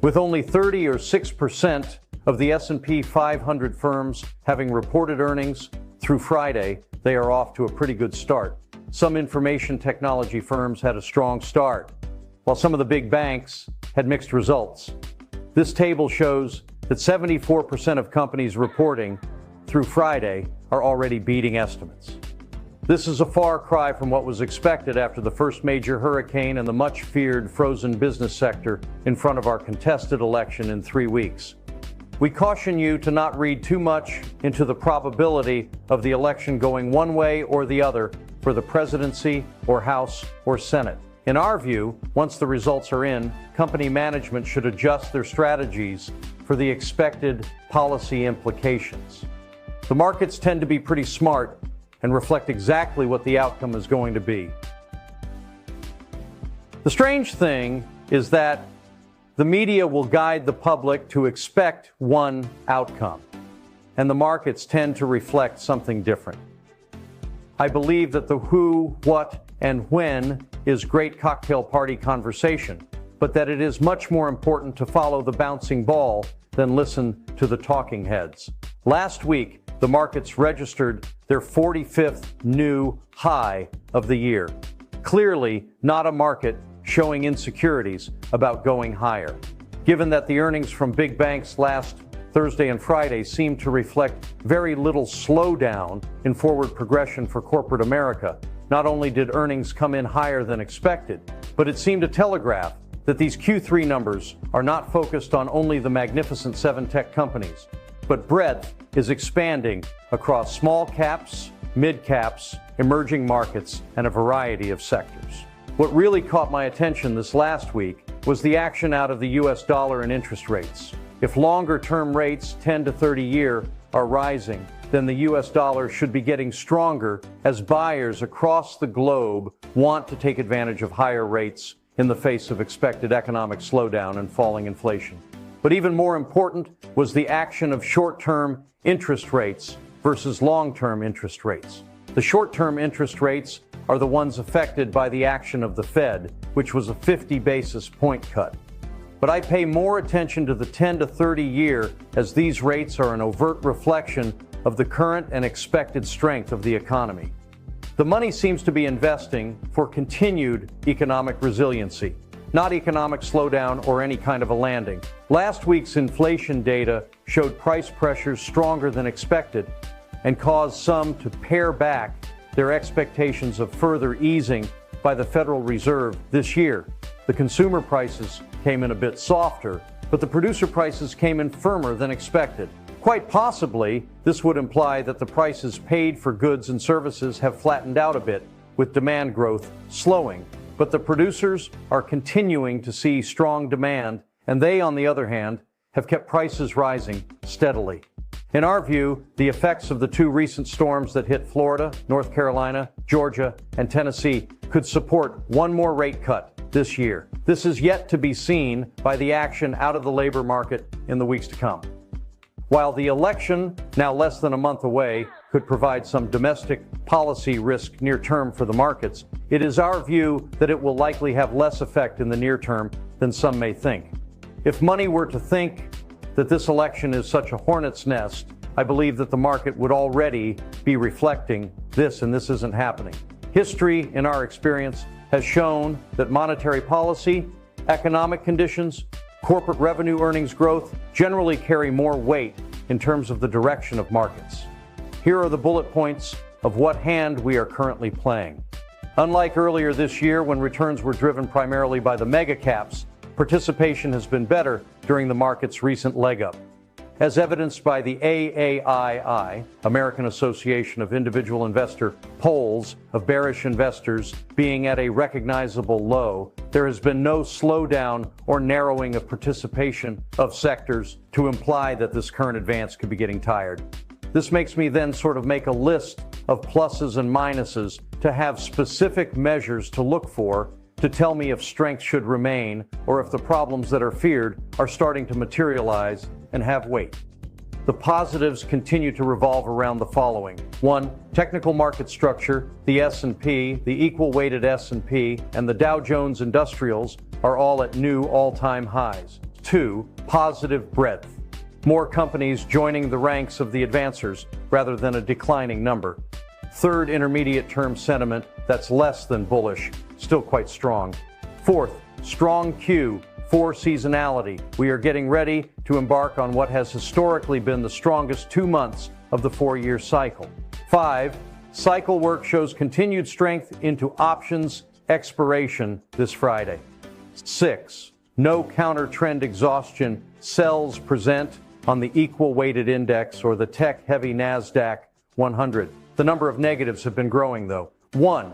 With only 30 or 6% of the S&P 500 firms having reported earnings through Friday, they are off to a pretty good start. Some information technology firms had a strong start, while some of the big banks had mixed results. This table shows that 74% of companies reporting through Friday are already beating estimates. This is a far cry from what was expected after the first major hurricane and the much-feared frozen business sector in front of our contested election in 3 weeks. We caution you to not read too much into the probability of the election going one way or the other for the presidency or House or Senate. In our view, once the results are in, company management should adjust their strategies for the expected policy implications. The markets tend to be pretty smart and reflect exactly what the outcome is going to be. The strange thing is that the media will guide the public to expect one outcome, and the markets tend to reflect something different. I believe that the who, what, and when is great cocktail party conversation, but that it is much more important to follow the bouncing ball than listen to the talking heads. Last week, the markets registered their 45th new high of the year. Clearly not a market showing insecurities about going higher. Given that the earnings from big banks last Thursday and Friday seemed to reflect very little slowdown in forward progression for corporate America, not only did earnings come in higher than expected, but it seemed to telegraph that these Q3 numbers are not focused on only the magnificent 7 tech companies, but breadth is expanding across small caps, mid caps, emerging markets, and a variety of sectors. What really caught my attention this last week was the action out of the US dollar and interest rates. If longer-term rates, 10 to 30-year, are rising, then the US dollar should be getting stronger as buyers across the globe want to take advantage of higher rates in the face of expected economic slowdown and falling inflation. But even more important was the action of short-term interest rates versus long-term interest rates. The short-term interest rates are the ones affected by the action of the Fed, which was a 50 basis point cut. But I pay more attention to the 10 to 30 year as these rates are an overt reflection of the current and expected strength of the economy. The money seems to be investing for continued economic resiliency, not economic slowdown or any kind of a landing. Last week's inflation data showed price pressures stronger than expected and caused some to pare back their expectations of further easing by the Federal Reserve this year. The consumer prices came in a bit softer, but the producer prices came in firmer than expected. Quite possibly, this would imply that the prices paid for goods and services have flattened out a bit, with demand growth slowing. But the producers are continuing to see strong demand, and they, on the other hand, have kept prices rising steadily. In our view, the effects of the 2 recent storms that hit Florida, North Carolina, Georgia, and Tennessee could support one more rate cut this year. This is yet to be seen by the action out of the labor market in the weeks to come. While the election, now less than a month away, could provide some domestic policy risk near term for the markets, it is our view that it will likely have less effect in the near term than some may think. If money were to think that this election is such a hornet's nest, I believe that the market would already be reflecting this, and this isn't happening. History, in our experience, has shown that monetary policy, economic conditions, corporate revenue earnings growth generally carry more weight in terms of the direction of markets. Here are the bullet points of what hand we are currently playing. Unlike earlier this year when returns were driven primarily by the mega caps, participation has been better during the market's recent leg up. As evidenced by the AAII, American Association of Individual Investor, polls of bearish investors being at a recognizable low, there has been no slowdown or narrowing of participation of sectors to imply that this current advance could be getting tired. This makes me then sort of make a list of pluses and minuses to have specific measures to look for to tell me if strength should remain or if the problems that are feared are starting to materialize and have weight. The positives continue to revolve around the following. 1. Technical market structure, the S&P, the equal-weighted S&P, and the Dow Jones Industrials are all at new all-time highs. 2. Positive breadth. More companies joining the ranks of the advancers rather than a declining number. Third, intermediate term sentiment that's less than bullish, still quite strong. Fourth, strong Q. 4. Seasonality. We are getting ready to embark on what has historically been the strongest 2 months of the 4-year cycle. 5. Cycle work shows continued strength into options expiration this Friday. 6. No counter trend exhaustion. Sells present on the equal weighted index or the tech heavy NASDAQ 100. The number of negatives have been growing though. 1.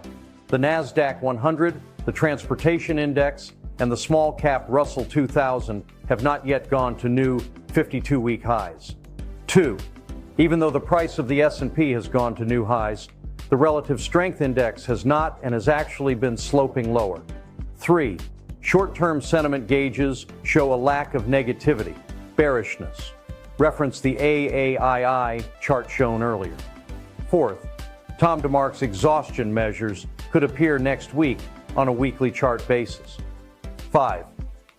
The NASDAQ 100, the transportation index, and the small cap Russell 2000 have not yet gone to new 52-week highs. 2. Even though the price of the S&P has gone to new highs, the relative strength index has not and has actually been sloping lower. 3. Short-term sentiment gauges show a lack of negativity, bearishness. Reference the AAII chart shown earlier. 4th, Tom DeMark's exhaustion measures could appear next week on a weekly chart basis. 5.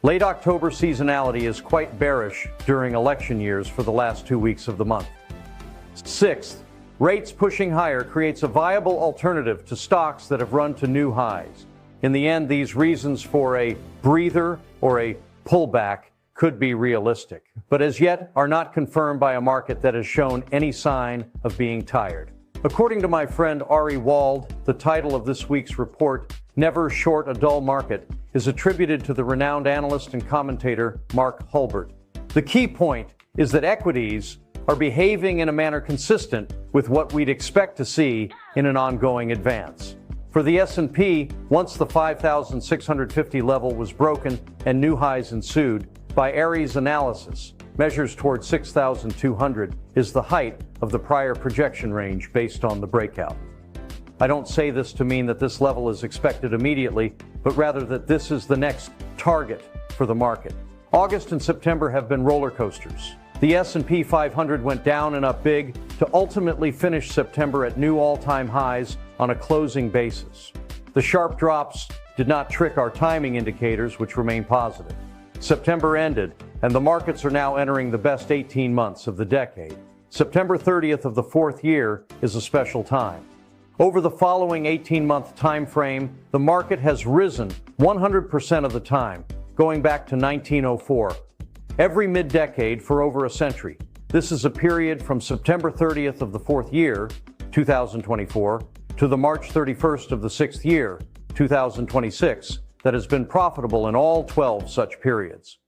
Late October seasonality is quite bearish during election years for the last 2 weeks of the month. 6th, rates pushing higher creates a viable alternative to stocks that have run to new highs. In the end, these reasons for a breather or a pullback could be realistic, but as yet are not confirmed by a market that has shown any sign of being tired. According to my friend Ari Wald, the title of this week's report, Never Short a Dull Market, is attributed to the renowned analyst and commentator Mark Hulbert. The key point is that equities are behaving in a manner consistent with what we'd expect to see in an ongoing advance. For the S&P, once the 5,650 level was broken and new highs ensued, by Ari's analysis, measures toward 6,200 is the height of the prior projection range based on the breakout. I don't say this to mean that this level is expected immediately, but rather that this is the next target for the market. August and September have been roller coasters. The S&P 500 went down and up big to ultimately finish September at new all-time highs on a closing basis. The sharp drops did not trick our timing indicators, which remain positive. September ended, and the markets are now entering the best 18 months of the decade. September 30th of the 4th year is a special time. Over the following 18-month time frame, the market has risen 100% of the time, going back to 1904. Every mid-decade for over a century. This is a period from September 30th of the 4th year, 2024, to the March 31st of the 6th year, 2026, that has been profitable in all 12 such periods.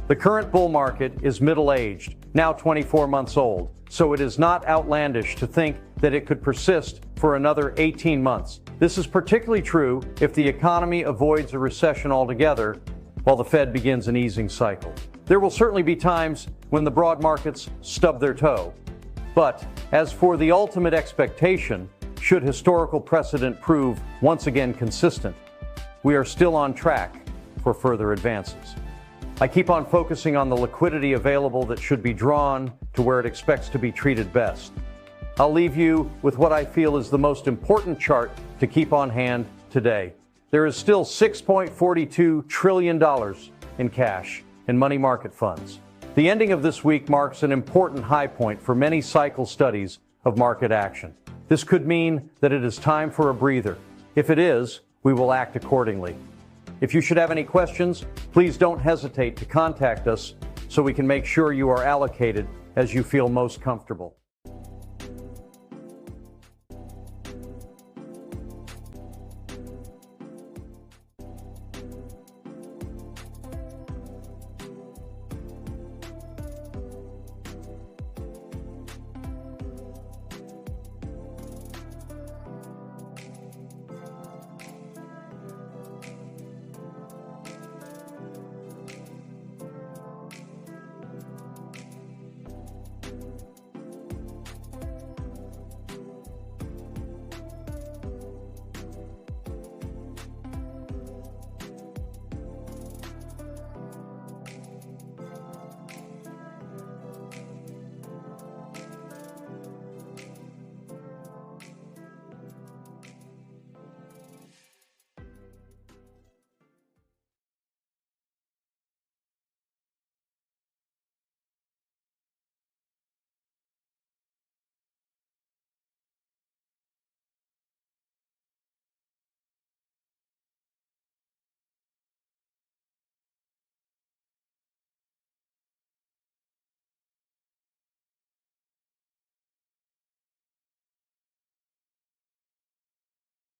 The current bull market is middle-aged, now 24 months old, so it is not outlandish to think that it could persist for another 18 months. This is particularly true if the economy avoids a recession altogether while the Fed begins an easing cycle. There will certainly be times when the broad markets stub their toe. But as for the ultimate expectation, should historical precedent prove once again consistent, we are still on track for further advances. I keep on focusing on the liquidity available that should be drawn to where it expects to be treated best. I'll leave you with what I feel is the most important chart to keep on hand today. There is still $6.42 trillion in cash in money market funds. The ending of this week marks an important high point for many cycle studies of market action. This could mean that it is time for a breather. If it is, we will act accordingly. If you should have any questions, please don't hesitate to contact us so we can make sure you are allocated as you feel most comfortable.